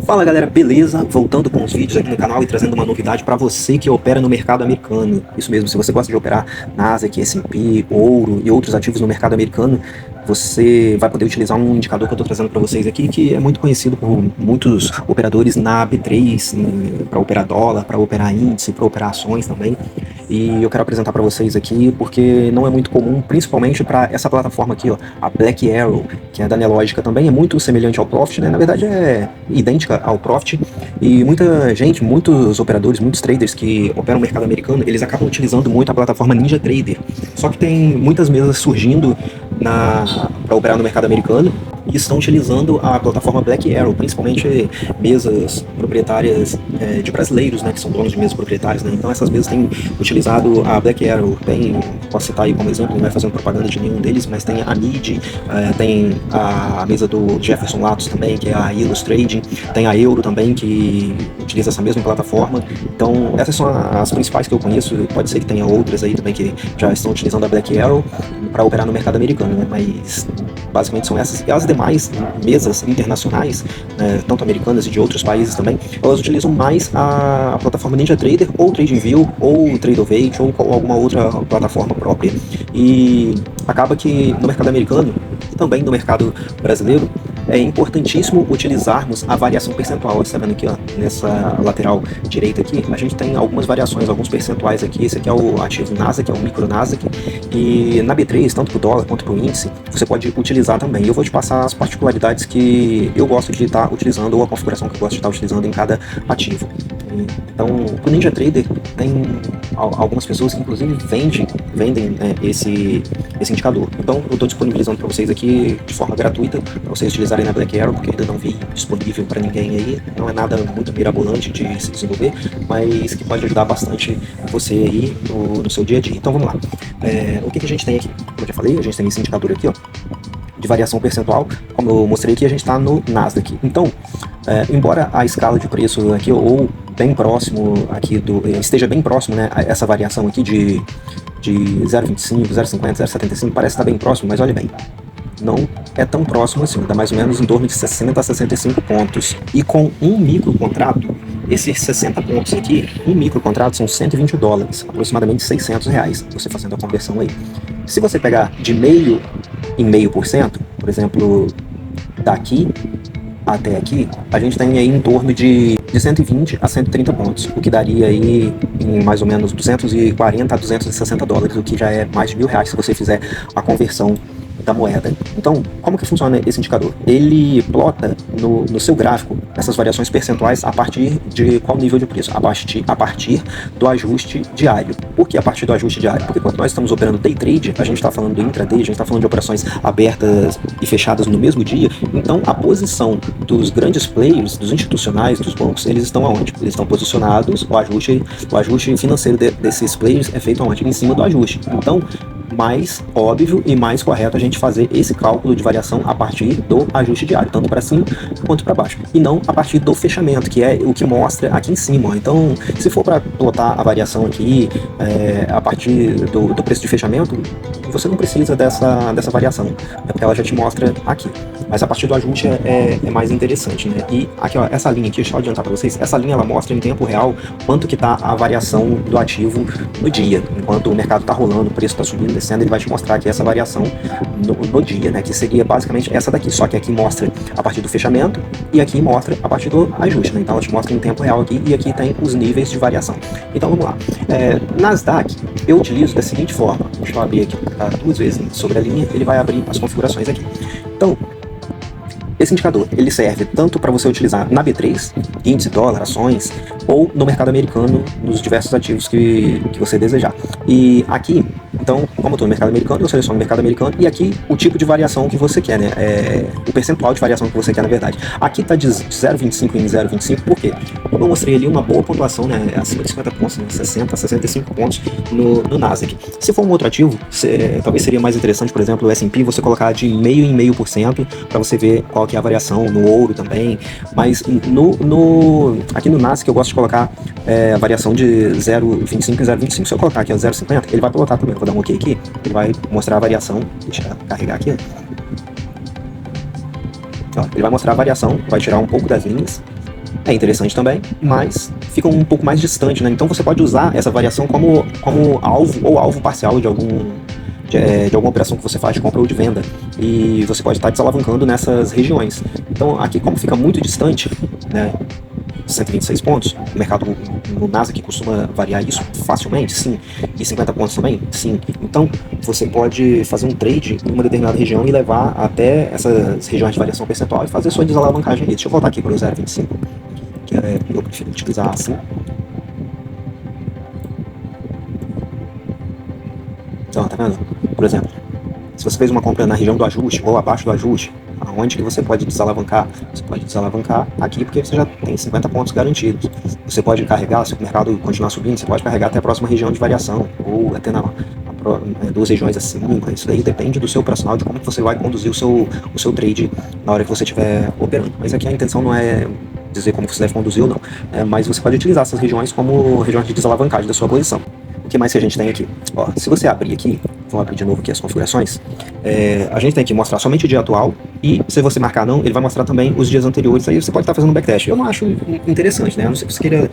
Fala galera, beleza? Voltando com os vídeos aqui no canal e trazendo uma novidade para você que opera no mercado americano. Isso mesmo, se você gosta de operar Nasdaq, S&P, ouro e outros ativos no mercado americano, você vai poder utilizar um indicador que eu estou trazendo para vocês aqui, que é muito conhecido por muitos operadores na B3, para operar dólar, para operar índice, para operar ações também. E eu quero apresentar para vocês aqui porque não é muito comum, principalmente para essa plataforma aqui, ó, a Black Arrow, que é da Nelogica também, é muito semelhante ao Profit, né? Na verdade é idêntica ao Profit, e muita gente, muitos operadores, muitos traders que operam no mercado americano, eles acabam utilizando muito a plataforma NinjaTrader. Só que tem muitas mesas surgindo para operar no mercado americano e estão utilizando a plataforma Black Arrow, principalmente mesas proprietárias de brasileiros, né, que são donos de mesas proprietárias, né? Então essas mesas têm utilizado a Black Arrow. Posso citar aí como exemplo, não vai fazendo propaganda de nenhum deles, mas tem a NID, tem a mesa do Jefferson Latos também, que é a Illustrading, tem a Euro também, que utiliza essa mesma plataforma. Então essas são as principais que eu conheço. Pode ser que tenha outras aí também que já estão utilizando a Black Arrow para operar no mercado americano, né? Mas basicamente são essas. E as demais mesas internacionais, tanto americanas e de outros países também, elas utilizam mais a plataforma NinjaTrader, ou TradingView, ou Tradeovate, ou alguma outra plataforma própria. E acaba que no mercado americano e também no mercado brasileiro é importantíssimo utilizarmos a variação percentual. Você está vendo aqui, ó, nessa lateral direita aqui, a gente tem algumas variações, alguns percentuais aqui. Esse aqui é o ativo Nasdaq, é o micro Nasdaq, e na B3, tanto para o dólar quanto para o índice, você pode utilizar também. Eu vou te passar as particularidades que eu gosto de estar utilizando, ou a configuração que eu gosto de estar utilizando em cada ativo. Então, o NinjaTrader tem algumas pessoas que inclusive vendem esse indicador. Então, eu estou disponibilizando para vocês aqui de forma gratuita, para vocês utilizarem na Black Arrow, porque ainda não vi disponível para ninguém aí. Não é nada muito mirabolante de se desenvolver, mas que pode ajudar bastante você aí no seu dia a dia. Então, vamos lá. O que a gente tem aqui? Como eu já falei, a gente tem esse indicador aqui, ó, de variação percentual. Como eu mostrei aqui, a gente está no Nasdaq. Então, embora a escala de preço aqui, ou bem próximo aqui esteja bem próximo, né, a essa variação aqui de 0,25, 0,50, 0,75, parece estar bem próximo, mas olha bem, não é tão próximo assim, dá mais ou menos em torno de 60 a 65 pontos. E com um micro contrato, esses 60 pontos aqui, um micro contrato são 120 dólares, aproximadamente 600 reais, você fazendo a conversão aí. Se você pegar de meio em meio por cento, por exemplo, daqui até aqui, a gente tem aí em torno de 120 a 130 pontos, o que daria aí em mais ou menos 240 a 260 dólares, o que já é mais de R$1.000 se você fizer a conversão da moeda. Então, como que funciona esse indicador? Ele plota no seu gráfico essas variações percentuais a partir de qual nível de preço? A partir do ajuste diário. Por que a partir do ajuste diário? Porque quando nós estamos operando day trade, a gente está falando do intraday, a gente está falando de operações abertas e fechadas no mesmo dia. Então, a posição dos grandes players, dos institucionais, dos bancos, eles estão aonde? Eles estão posicionados, o ajuste financeiro desses players é feito aonde? Em cima do ajuste. Então, mais óbvio e mais correto a gente fazer esse cálculo de variação a partir do ajuste diário, tanto para cima quanto para baixo, e não a partir do fechamento, que é o que mostra aqui em cima. Então, se for para plotar a variação aqui a partir do preço de fechamento, você não precisa dessa variação, porque ela já te mostra aqui. Mas a partir do ajuste é mais interessante, né? E aqui, ó, essa linha aqui, deixa eu adiantar para vocês, essa linha ela mostra em tempo real quanto que está a variação do ativo no dia. Enquanto o mercado está rolando, o preço está subindo, descendo, ele vai te mostrar aqui essa variação no dia, né? Que seria basicamente essa daqui, só que aqui mostra a partir do fechamento e aqui mostra a partir do ajuste, né? Então ela te mostra em tempo real aqui, e aqui tem os níveis de variação. Então vamos lá. Nasdaq, eu utilizo da seguinte forma. Deixa eu abrir aqui, tá? 2 vezes sobre a linha, ele vai abrir as configurações aqui. Então, esse indicador, ele serve tanto para você utilizar na B3, índice, dólar, ações, ou no mercado americano, nos diversos ativos que você desejar. E aqui, então, como eu estou no mercado americano, eu seleciono o mercado americano, e aqui o tipo de variação que você quer, né? O percentual de variação que você quer, na verdade. Aqui está de 0,25 em 0,25, por quê? Como eu mostrei ali uma boa pontuação, né? Acima de 50 pontos, né? 60 a 65 pontos no Nasdaq. Se for um outro ativo, talvez seria mais interessante, por exemplo, o S&P, você colocar de meio em meio por cento, para você ver qual que é a variação, no ouro também. Mas aqui no Nasdaq eu gosto de colocar a variação de 0,25 em 0,25. Se eu colocar aqui 0,50, ele vai plotar também. Eu vou dar um OK aqui, ele vai mostrar a variação. Deixa eu carregar aqui. Ó, ele vai mostrar a variação, vai tirar um pouco das linhas É interessante também, mas fica um pouco mais distante, né? Então você pode usar essa variação como alvo ou alvo parcial de alguma operação que você faz de compra ou de venda. E você pode estar desalavancando nessas regiões. Então aqui, como fica muito distante, né? 126 pontos, o mercado no Nasdaq costuma variar isso facilmente, sim, e 50 pontos também, sim. Então você pode fazer um trade em uma determinada região e levar até essas regiões de variação percentual e fazer sua desalavancagem ali. Deixa eu voltar aqui para o 0,25, que eu prefiro utilizar assim. Então, tá vendo? Por exemplo, se você fez uma compra na região do ajuste ou abaixo do ajuste, aonde que você pode desalavancar? Você pode desalavancar aqui porque você já tem 50 pontos garantidos. Você pode carregar, se o mercado continuar subindo, você pode carregar até a próxima região de variação ou até duas regiões acima. Isso daí depende do seu operacional, de como que você vai conduzir o seu trade na hora que você estiver operando. Mas aqui a intenção não é dizer como você deve conduzir ou não, mas você pode utilizar essas regiões como regiões de desalavancagem da sua posição. O que mais que a gente tem aqui? Ó, se você abrir aqui, vamos abrir de novo aqui as configurações, a gente tem que mostrar somente o dia atual e se você marcar não, ele vai mostrar também os dias anteriores, aí você pode estar fazendo um backtest. Eu não acho interessante, né? A não ser que você queira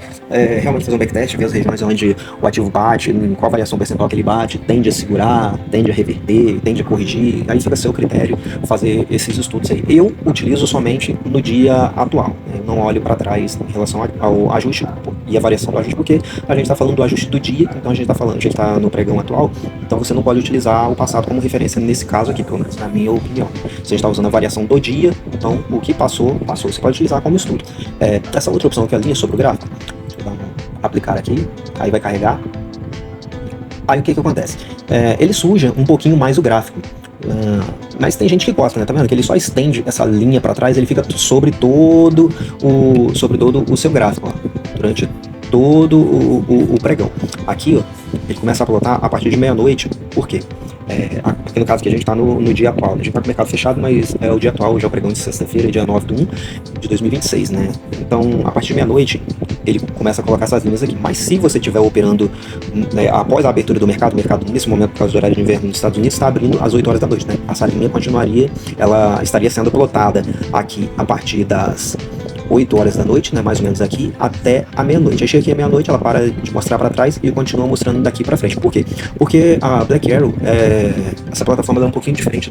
realmente fazer um backtest, ver as regiões onde o ativo bate, em qual variação percentual que ele bate, tende a segurar, tende a reverter, tende a corrigir, aí fica a seu critério fazer esses estudos aí. Eu utilizo somente no dia atual, né? Eu não olho para trás em relação ao ajuste e a variação do ajuste, porque a gente está falando do ajuste do dia, então a gente está no pregão atual, então você não pode utilizar o passado como referência nesse caso aqui, pelo menos na minha opinião. Você está usando a variação do dia, então o que passou, passou. Você pode utilizar como estudo. Essa outra opção que é a linha sobre o gráfico, deixa eu aplicar aqui, aí vai carregar. Aí o que acontece? Ele suja um pouquinho mais o gráfico. Mas tem gente que gosta, né? Tá vendo? Que ele só estende essa linha para trás, ele fica sobre todo o seu gráfico, ó, durante todo o pregão. Aqui, ó, ele começa a plotar a partir de meia-noite. Por quê? Aqui no caso que a gente está no dia atual, a gente está com o mercado fechado, mas o dia atual já é o pregão de sexta-feira, dia 9/1 de 2026, né? Então, a partir de meia-noite, ele começa a colocar essas linhas aqui. Mas se você estiver operando após a abertura do mercado, o mercado nesse momento, por causa do horário de inverno nos Estados Unidos, está abrindo às 8 horas da noite, né? Essa linha continuaria, ela estaria sendo plotada aqui a partir das 8 horas da noite, né, mais ou menos aqui, até a meia-noite. Aí chega aqui a meia-noite, ela para de mostrar para trás e continua mostrando daqui para frente. Por quê? Porque a Black Arrow, essa plataforma é um pouquinho diferente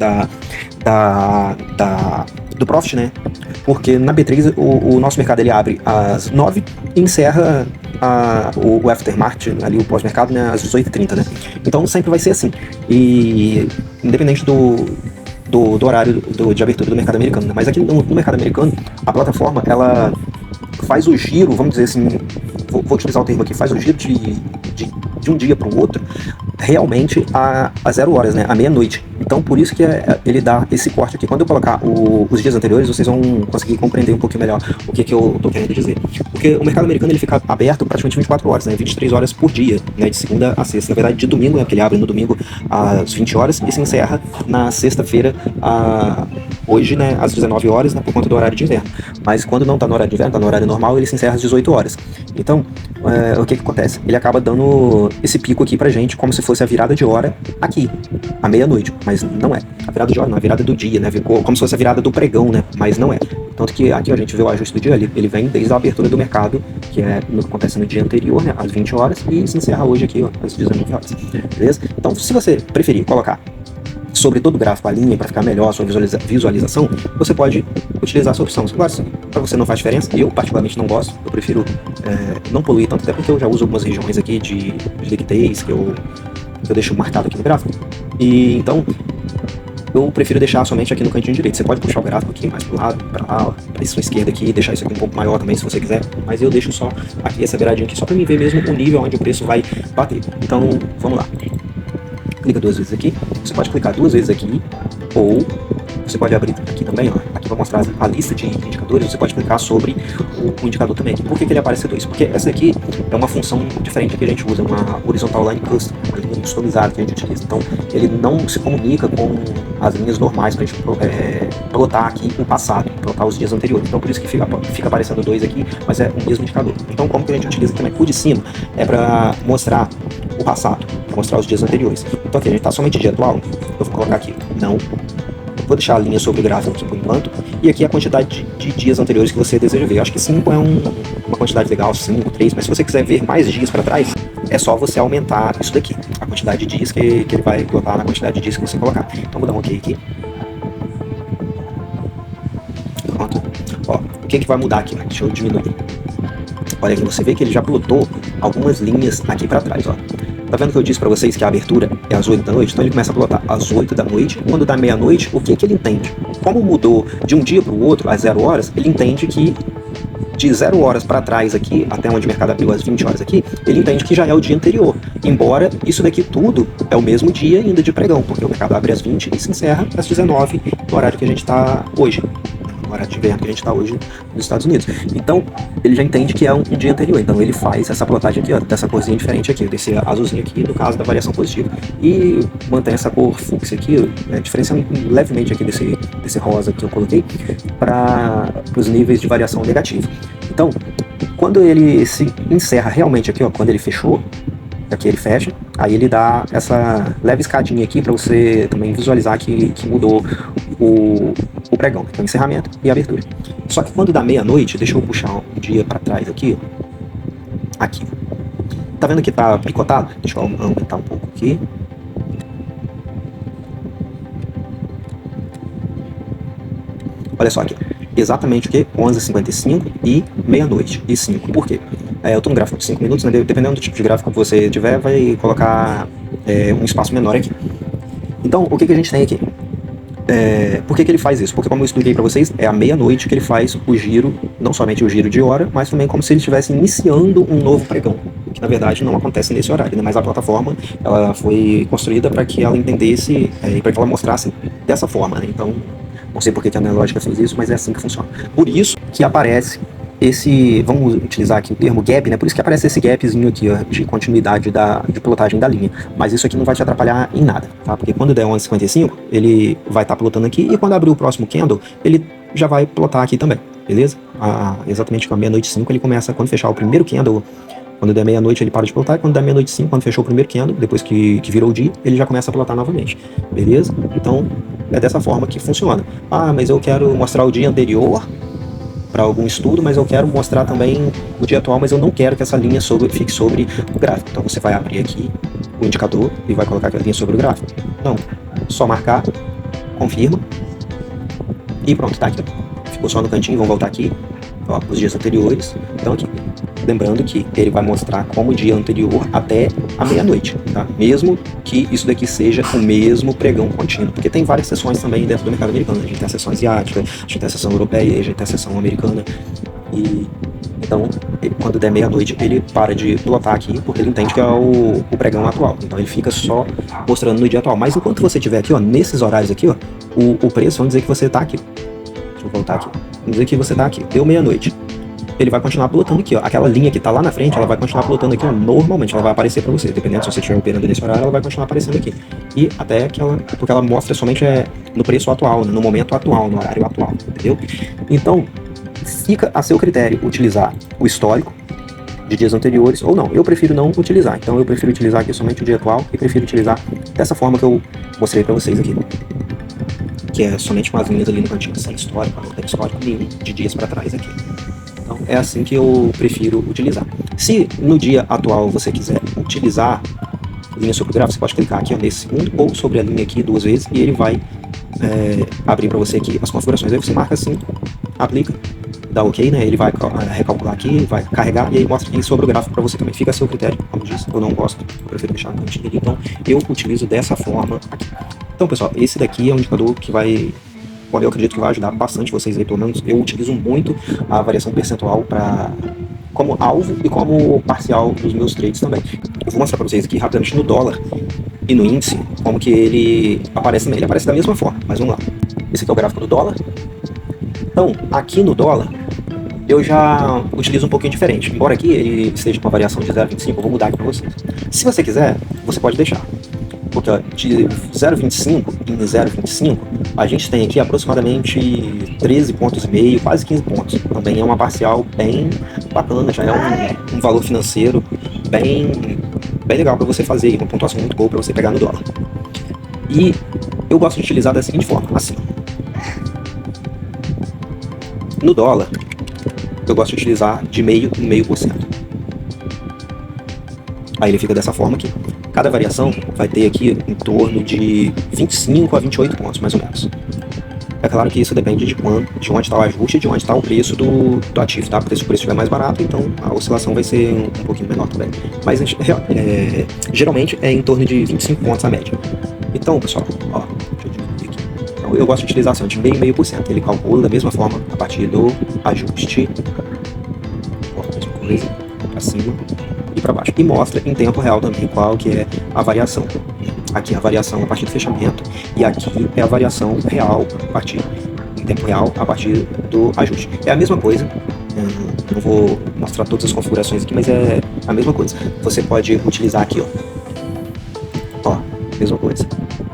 do Profit, né? Porque na B3 o nosso mercado ele abre às 9 e encerra o aftermarket, ali o pós-mercado, né, às 18h30, né? Então sempre vai ser assim. E independente do horário de abertura do mercado americano, né? Mas aqui no mercado americano, a plataforma, ela faz o giro, vamos dizer assim, vou utilizar o termo aqui, faz o giro de um dia para o outro, realmente a 0 horas, né, à meia-noite. Então, por isso que ele dá esse corte aqui. Quando eu colocar os dias anteriores, vocês vão conseguir compreender um pouquinho melhor o que eu tô querendo dizer. Porque o mercado americano, ele fica aberto praticamente 24 horas, né, 23 horas por dia, né, de segunda a sexta. Na verdade, de domingo, né, porque ele abre no domingo às 20 horas e se encerra na sexta-feira, hoje, né, às 19 horas, né, por conta do horário de inverno. Mas quando não tá no horário de inverno, tá no horário normal, ele se encerra às 18 horas. Então, o que acontece? Ele acaba dando esse pico aqui pra gente, como se fosse a virada de hora aqui, à meia-noite, mas não é. A virada de hora não, a virada do dia, né? Como se fosse a virada do pregão, né? Mas não é. Tanto que aqui a gente vê o ajuste do dia, ele vem desde a abertura do mercado, que acontece no dia anterior, né? Às 20 horas, e se encerra hoje aqui, ó, às 19 horas. Beleza? Então, se você preferir colocar sobre todo o gráfico a linha para ficar melhor a sua visualização, você pode utilizar essa opção. Se para você não faz diferença, eu particularmente não gosto, eu prefiro não poluir tanto, até porque eu já uso algumas regiões aqui de liquidez que eu deixo marcado aqui no gráfico, e então eu prefiro deixar somente aqui no cantinho direito. Você pode puxar o gráfico aqui mais pro lado, para lá, para sua esquerda aqui, deixar isso aqui um pouco maior também se você quiser, mas eu deixo só aqui essa beiradinha aqui, só para mim ver mesmo o nível onde o preço vai bater. Então, vamos lá. Clica 2 vezes aqui, você pode clicar 2 vezes aqui, ou você pode abrir aqui também, ó, aqui vai mostrar a lista de indicadores, você pode clicar sobre o indicador também. Por que ele aparece 2? Porque essa aqui é uma função diferente que a gente usa, uma horizontal line custom, uma linha customizada que a gente utiliza. Então, ele não se comunica com as linhas normais para a gente plotar aqui o passado, plotar os dias anteriores. Então, por isso que fica aparecendo 2 aqui, mas é o mesmo indicador. Então, como que a gente utiliza também por de cima, é para mostrar o passado, para mostrar os dias anteriores. Então aqui a gente está somente dia atual, eu vou colocar aqui não, Vou deixar a linha sobre o gráfico aqui por enquanto. E aqui a quantidade de dias anteriores que você deseja ver. Eu acho que 5 é uma quantidade legal, 5, 3. Mas se você quiser ver mais dias para trás, é só você aumentar isso daqui. A quantidade de dias que ele vai botar na quantidade de dias que você colocar. Então vou dar um OK aqui. Pronto. Ó, o que vai mudar aqui? Deixa eu diminuir. Olha aqui, você vê que ele já plotou algumas linhas aqui para trás, ó. Tá vendo que eu disse para vocês que a abertura é às 8 da noite? Então ele começa a plotar às 8 da noite. Quando dá meia-noite, o que ele entende? Como mudou de um dia para o outro, às 0 horas, ele entende que de 0 horas para trás aqui, até onde o mercado abriu às 20 horas aqui, ele entende que já é o dia anterior. Embora isso daqui tudo é o mesmo dia ainda de pregão, porque o mercado abre às 20 e se encerra às 19, no horário que a gente está hoje. Horário de inverno que a gente está hoje nos Estados Unidos. Então, ele já entende que é um dia anterior. Então, ele faz essa plotagem aqui, ó, dessa corzinha diferente aqui, desse azulzinho aqui, no caso da variação positiva. E mantém essa cor fúcsia aqui, né, diferenciando levemente aqui desse rosa que eu coloquei, para os níveis de variação negativa. Então, quando ele se encerra realmente aqui, ó, quando ele fechou, aqui ele fecha, aí ele dá essa leve escadinha aqui para você também visualizar que mudou o pregão, então encerramento e abertura. Só que quando dá meia-noite, deixa eu puxar um dia para trás aqui, aqui. Tá vendo que tá picotado? Deixa eu aumentar um pouco aqui. Olha só aqui, exatamente o que? 11h55 e meia-noite e 5. Por quê? Eu tô no gráfico de 5 minutos, né? Dependendo do tipo de gráfico que você tiver, vai colocar um espaço menor aqui. Então, o que a gente tem aqui? Por que ele faz isso? Porque, como eu expliquei para vocês, é à meia-noite que ele faz o giro, não somente o giro de hora, mas também como se ele estivesse iniciando um novo pregão, que na verdade não acontece nesse horário, né? Mas a plataforma ela foi construída para que ela entendesse e para que ela mostrasse dessa forma, né? Então, não sei por que a Neológica fez isso, mas é assim que funciona. Por isso que aparece vamos utilizar aqui o termo gap, né? Por isso que aparece esse gapzinho aqui, ó, de continuidade de plotagem da linha. Mas isso aqui não vai te atrapalhar em nada, tá? Porque quando der 11h55, ele vai estar plotando aqui, e quando abrir o próximo candle, ele já vai plotar aqui também, beleza? Exatamente com a meia-noite 5, ele começa, quando fechar o primeiro candle, quando der meia-noite ele para de plotar, e quando der meia-noite 5, quando fechou o primeiro candle, depois que virou o dia, ele já começa a plotar novamente, beleza? Então, é dessa forma que funciona. Mas eu quero mostrar o dia anterior para algum estudo, mas eu quero mostrar também o dia atual, mas eu não quero que essa linha fique sobre o gráfico. Então você vai abrir aqui o indicador e vai colocar aquela linha sobre o gráfico. Não, só marcar, confirma e pronto, tá aqui. Ficou só no cantinho, vamos voltar aqui, ó, os dias anteriores. Então aqui, lembrando que ele vai mostrar como o dia anterior até a meia-noite, tá? Mesmo que isso daqui seja o mesmo pregão contínuo, porque tem várias sessões também dentro do mercado americano. A gente tem a sessão asiática, a gente tem a sessão europeia, a gente tem a sessão americana. E então, quando der meia-noite, ele para de plotar aqui, porque ele entende que é o pregão atual. Então ele fica só mostrando no dia atual. Mas enquanto você estiver aqui, ó, nesses horários aqui, ó, o preço, vamos dizer que você tá aqui. Deixa eu voltar aqui. Vamos dizer que você tá aqui. Deu meia-noite. Ele vai continuar plotando aqui, ó. Aquela linha que tá lá na frente, ela vai continuar plotando aqui, ó. Normalmente, ela vai aparecer para você. Dependendo se você estiver operando nesse horário, ela vai continuar aparecendo aqui. E até que porque ela mostra somente no preço atual, né? No momento atual, no horário atual, entendeu? Então, fica a seu critério utilizar o histórico de dias anteriores ou não. Eu prefiro não utilizar. Então, eu prefiro utilizar aqui somente o dia atual e prefiro utilizar dessa forma que eu mostrei para vocês aqui, que é somente com as linhas ali no cantinho, sem histórico, não tem histórico nenhum de dias para trás aqui. Então, é assim que eu prefiro utilizar. Se no dia atual você quiser utilizar linha sobre o gráfico, você pode clicar aqui, ó, nesse segundo ou sobre a linha aqui 2 vezes e ele vai abrir para você aqui as configurações. Aí você marca assim, aplica, dá OK, né? Ele vai recalcular aqui, vai carregar e aí mostra aqui sobre o gráfico para você também. Fica a seu critério, como disse, eu não gosto, eu prefiro deixar no cantinho ali, então eu utilizo dessa forma aqui. Então, pessoal, esse daqui é um indicador que eu acredito que vai ajudar bastante vocês aí, pelo menos eu utilizo muito a variação percentual como alvo e como parcial dos meus trades também. Eu vou mostrar para vocês aqui rapidamente no dólar e no índice, como que ele aparece também. Ele aparece da mesma forma, mas vamos lá. Esse aqui é o gráfico do dólar. Então, aqui no dólar, eu já utilizo um pouquinho diferente. Embora aqui ele esteja com uma variação de 0,25, eu vou mudar aqui para vocês. Se você quiser, você pode deixar. Porque ó, de 0,25 em 0,25, a gente tem aqui aproximadamente 13,5 pontos, quase 15 pontos. Também é uma parcial bem bacana, já é um valor financeiro bem legal para você fazer, uma pontuação muito boa para você pegar no dólar. E eu gosto de utilizar da seguinte forma, assim. No dólar, eu gosto de utilizar de meio em meio por cento. Aí ele fica dessa forma aqui. Cada variação vai ter aqui em torno de 25 a 28 pontos, mais ou menos. É claro que isso depende de onde está o ajuste e de onde está o preço do ativo, tá? Porque se o preço estiver mais barato, então a oscilação vai ser um pouquinho menor também. Mas geralmente é em torno de 25 pontos a média. Então, pessoal, ó, deixa eu diminuir aqui. Então, eu gosto de utilizar assim, de meio em meio por cento. Ele calcula da mesma forma a partir do ajuste, ó, mesma coisa, para cima e para baixo. E mostra em tempo real também qual que é a variação. Aqui é a variação a partir do fechamento e aqui é a variação real em tempo real a partir do ajuste. É a mesma coisa, não vou mostrar todas as configurações aqui, mas é a mesma coisa. Você pode utilizar aqui, ó, mesma coisa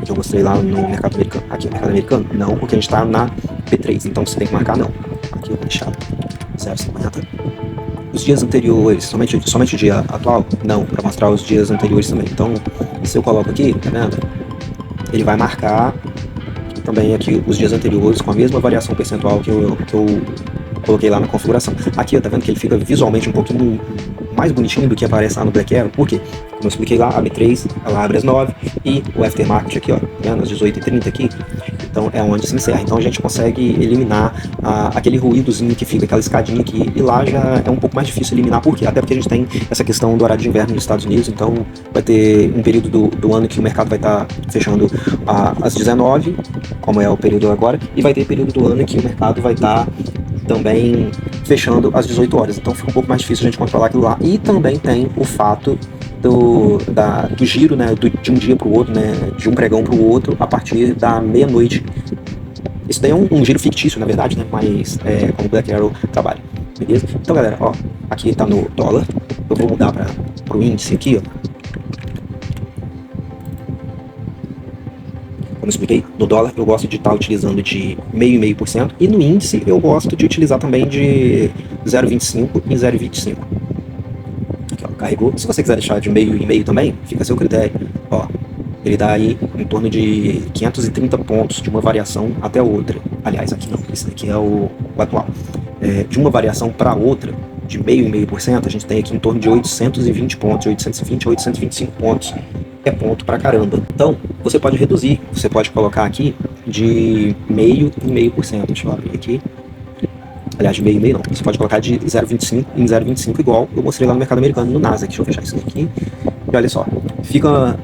que eu mostrei lá no mercado americano. Aqui no mercado americano, não, porque a gente está na P3, então você tem que marcar não. Aqui eu vou deixar 0,50. Os dias anteriores, somente o dia atual? Não, para mostrar os dias anteriores também. Então, se eu coloco aqui, tá vendo? Ele vai marcar também aqui os dias anteriores com a mesma variação percentual que eu coloquei lá na configuração. Aqui, tá vendo que ele fica visualmente um pouquinho mais bonitinho do que aparece lá no Black Arrow. Por quê? Como eu expliquei lá, a B3, ela abre às 9 e o aftermarket aqui, ó, tá vendo? Às 18h30 aqui. Então é onde se encerra. Então a gente consegue eliminar aquele ruídozinho que fica, aquela escadinha aqui, e lá já é um pouco mais difícil eliminar. Por quê? Até porque a gente tem essa questão do horário de inverno nos Estados Unidos, então vai ter um período do ano que o mercado vai estar fechando às 19, como é o período agora, e vai ter período do ano que o mercado vai estar também fechando às 18 horas. Então fica um pouco mais difícil a gente controlar aquilo lá. E também tem o fato do giro, né, de um dia para o outro, né, de um pregão para o outro a partir da meia-noite. Isso daí é um giro fictício, na verdade, né, mas é como o Black Arrow trabalha, beleza? Então, galera, ó, aqui tá no dólar. Eu vou mudar para o índice aqui, ó. Como eu expliquei, no dólar eu gosto de estar utilizando de meio e meio por cento, e no índice eu gosto de utilizar também de 0,25 em 0,25. Carregou. Se você quiser deixar de meio e meio também, fica a seu critério. Ó, ele dá aí em torno de 530 pontos de uma variação até outra. Aliás, aqui não, esse daqui é o atual. De uma variação para outra, de meio e meio por cento, a gente tem aqui em torno de 820 pontos, 820 a 825 pontos. É ponto pra caramba. Então, você pode reduzir, você pode colocar aqui de meio e meio por cento. Deixa eu abrir aqui. Aliás, de meio e meio não. Você pode colocar de 0,25 em 0,25 igual eu mostrei lá no mercado americano, no Nasdaq. Deixa eu fechar isso aqui. E olha só, fica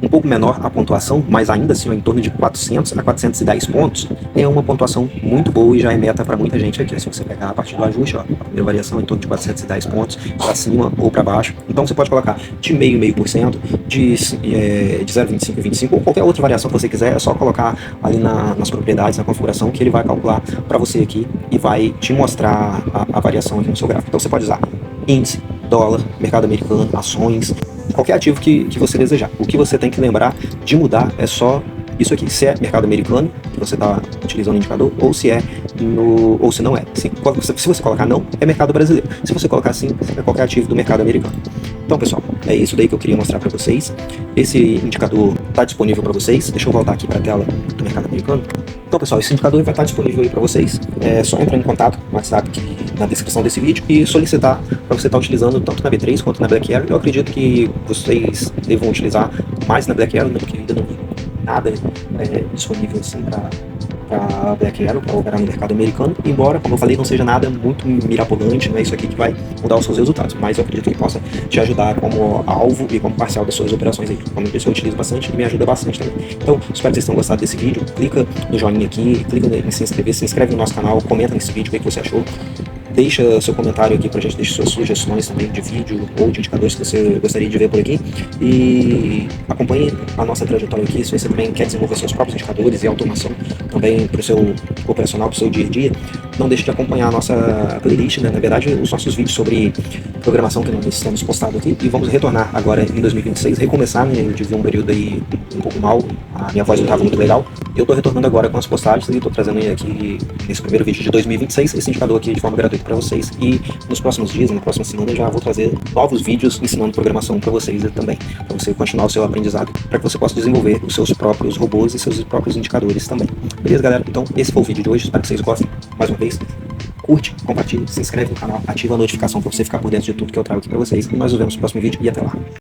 um pouco menor a pontuação, mas ainda assim, ó, em torno de 400 a 410 pontos, é uma pontuação muito boa e já é meta para muita gente aqui. Se você pegar a partir do ajuste, ó, a primeira variação é em torno de 410 pontos, para cima ou para baixo. Então você pode colocar de meio e meio por cento, de 0,25 e 25, ou qualquer outra variação que você quiser, é só colocar ali nas propriedades, na configuração, que ele vai calcular para você aqui e vai te mostrar a variação aqui no seu gráfico. Então você pode usar índice, dólar, mercado americano, ações, qualquer ativo que você desejar. O que você tem que lembrar de mudar é só isso aqui, se é mercado americano, que você está utilizando o indicador, ou se não é. Se você colocar não, é mercado brasileiro. Se você colocar sim, é qualquer ativo do mercado americano. Então, pessoal, é isso daí que eu queria mostrar para vocês. Esse indicador está disponível para vocês. Deixa eu voltar aqui para a tela do mercado americano. Então, pessoal, esse indicador vai estar disponível aí para vocês. É só entrar em contato com o WhatsApp aqui na descrição desse vídeo e solicitar para você estar utilizando tanto na B3 quanto na Black Arrow. Eu acredito que vocês devam utilizar mais na Black Arrow, né, porque ainda não vi nada disponível assim para Black Arrow, para operar no mercado americano, embora, como eu falei, não seja nada muito mirabolante, não é isso aqui que vai mudar os seus resultados, mas eu acredito que possa te ajudar como alvo e como parcial das suas operações aí. Como eu disse, eu utilizo bastante e me ajuda bastante também. Então, espero que vocês tenham gostado desse vídeo. Clica no joinha aqui, clica em se inscrever, se inscreve no nosso canal, comenta nesse vídeo o que você achou. Deixa seu comentário aqui pra gente, deixa suas sugestões também de vídeo ou de indicadores que você gostaria de ver por aqui. E acompanhe a nossa trajetória aqui. Se você também quer desenvolver seus próprios indicadores e automação também para o seu operacional, para o seu dia a dia, não deixe de acompanhar a nossa playlist, né? Na verdade, os nossos vídeos sobre programação que nós estamos postando aqui. E vamos retornar agora em 2026, recomeçar, né? Eu tive um período aí um pouco mal, a minha voz não estava muito legal. Eu tô retornando agora com as postagens e tô trazendo aqui nesse primeiro vídeo de 2026 esse indicador aqui de forma gratuita para vocês, e nos próximos dias, na próxima semana, eu já vou trazer novos vídeos ensinando programação para vocês também, para você continuar o seu aprendizado, para que você possa desenvolver os seus próprios robôs e seus próprios indicadores também. Beleza, galera? Então esse foi o vídeo de hoje, espero que vocês gostem. Mais uma vez, vocês. Curte, compartilhe, se inscreve no canal, ativa a notificação para você ficar por dentro de tudo que eu trago aqui para vocês. E nós nos vemos no próximo vídeo e até lá.